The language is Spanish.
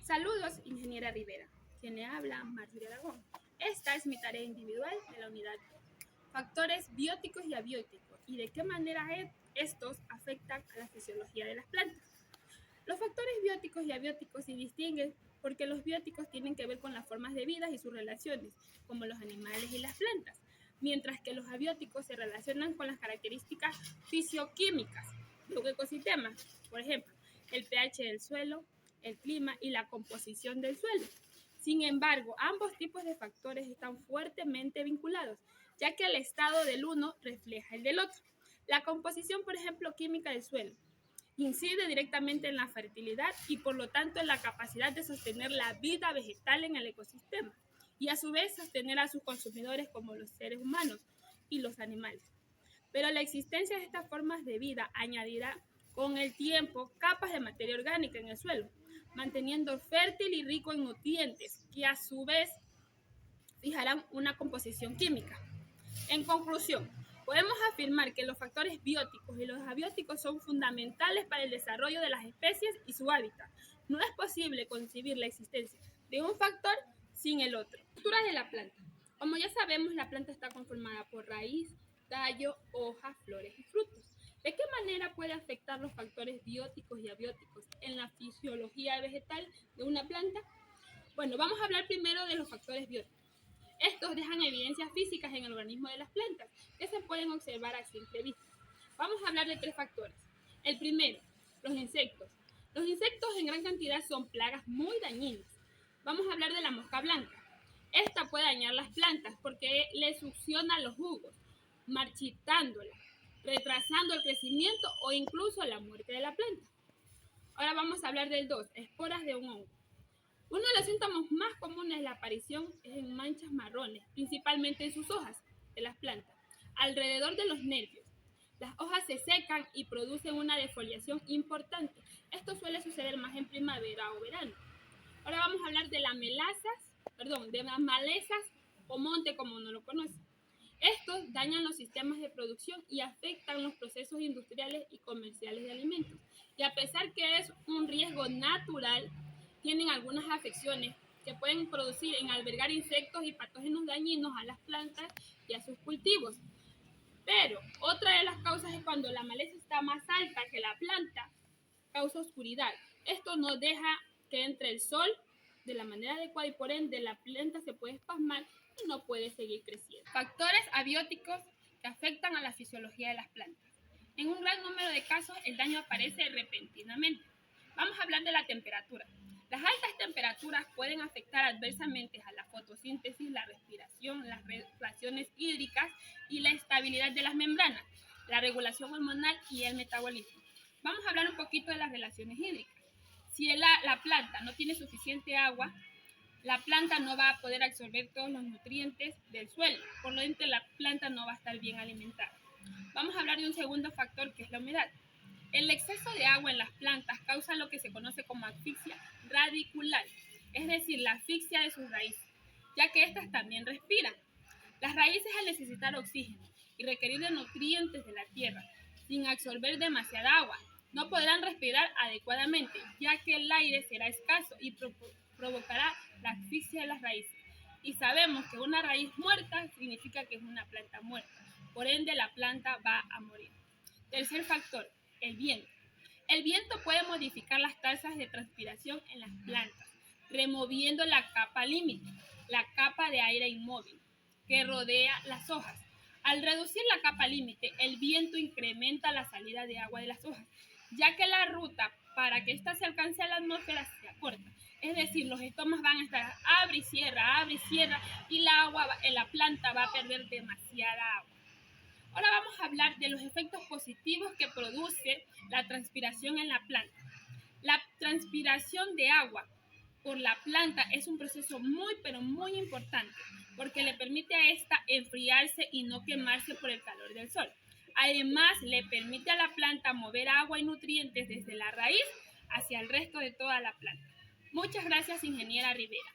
Saludos, ingeniera Rivera. Quien le habla, Marjorie Aragón. Esta es mi tarea individual de la unidad Factores bióticos y abióticos y de qué manera estos afectan a la fisiología de las plantas. Los factores bióticos y abióticos se distinguen porque los bióticos tienen que ver con las formas de vida y sus relaciones, como los animales y las plantas, mientras que los abióticos se relacionan con las características fisioquímicas de un ecosistema, por ejemplo, el pH del suelo, el clima y la composición del suelo. Sin embargo, ambos tipos de factores están fuertemente vinculados, ya que el estado del uno refleja el del otro. La composición, por ejemplo, química del suelo incide directamente en la fertilidad y por lo tanto en la capacidad de sostener la vida vegetal en el ecosistema y a su vez sostener a sus consumidores como los seres humanos y los animales. Pero la existencia de estas formas de vida añadirá con el tiempo capas de materia orgánica en el suelo, manteniendo fértil y rico en nutrientes que a su vez fijarán una composición química. En conclusión, podemos afirmar que los factores bióticos y los abióticos son fundamentales para el desarrollo de las especies y su hábitat. No es posible concebir la existencia de un factor sin el otro. Estructura de la planta. Como ya sabemos, la planta está conformada por raíz, tallo, hojas, flores y frutos. ¿De qué manera puede afectar los factores bióticos y abióticos en la fisiología vegetal de una planta? Bueno, vamos a hablar primero de los factores bióticos. Estos dejan evidencias físicas en el organismo de las plantas que se pueden observar a simple vista. Vamos a hablar de 3 factores. El primero, los insectos. Los insectos en gran cantidad son plagas muy dañinas. Vamos a hablar de la mosca blanca. Esta puede dañar las plantas porque le succiona los jugos, marchitándolas, retrasando el crecimiento o incluso la muerte de la planta. Ahora vamos a hablar del 2, esporas de un hongo. Uno de los síntomas más comunes de la aparición es en manchas marrones, principalmente en sus hojas de las plantas, alrededor de los nervios. Las hojas se secan y producen una defoliación importante. Esto suele suceder más en primavera o verano. Ahora vamos a hablar de las malezas o monte, como no lo conocen. Estos dañan los sistemas de producción y afectan los procesos industriales y comerciales de alimentos. Y a pesar que es un riesgo natural, tienen algunas afecciones que pueden producir en albergar insectos y patógenos dañinos a las plantas y a sus cultivos. Pero otra de las causas es cuando la maleza está más alta que la planta, causa oscuridad. Esto no deja que entre el sol de la manera adecuada y por ende la planta se puede espasmar y no puede seguir creciendo. Factores abióticos que afectan a la fisiología de las plantas. En un gran número de casos el daño aparece repentinamente. Vamos a hablar de la temperatura. Las altas temperaturas pueden afectar adversamente a la fotosíntesis, la respiración, las relaciones hídricas y la estabilidad de las membranas, la regulación hormonal y el metabolismo. Vamos a hablar un poquito de las relaciones hídricas. Si la planta no tiene suficiente agua, la planta no va a poder absorber todos los nutrientes del suelo, por lo tanto la planta no va a estar bien alimentada. Vamos a hablar de un segundo factor que es la humedad. El exceso de agua en las plantas causa lo que se conoce como asfixia radicular, es decir, la asfixia de sus raíces, ya que éstas también respiran. Las raíces, al necesitar oxígeno y requerir de nutrientes de la tierra sin absorber demasiada agua, no podrán respirar adecuadamente, ya que el aire será escaso y provocará la asfixia de las raíces. Y sabemos que una raíz muerta significa que es una planta muerta, por ende la planta va a morir. Tercer factor, el viento. El viento puede modificar las tasas de transpiración en las plantas, removiendo la capa límite, la capa de aire inmóvil que rodea las hojas. Al reducir la capa límite, el viento incrementa la salida de agua de las hojas, ya que la ruta para que ésta se alcance a la atmósfera se acorta. Es decir, los estomas van a estar abre y cierra, y la planta va a perder demasiada agua. Ahora vamos a hablar de los efectos positivos que produce la transpiración en la planta. La transpiración de agua por la planta es un proceso muy importante porque le permite a esta enfriarse y no quemarse por el calor del sol. Además, le permite a la planta mover agua y nutrientes desde la raíz hacia el resto de toda la planta. Muchas gracias, ingeniera Rivera.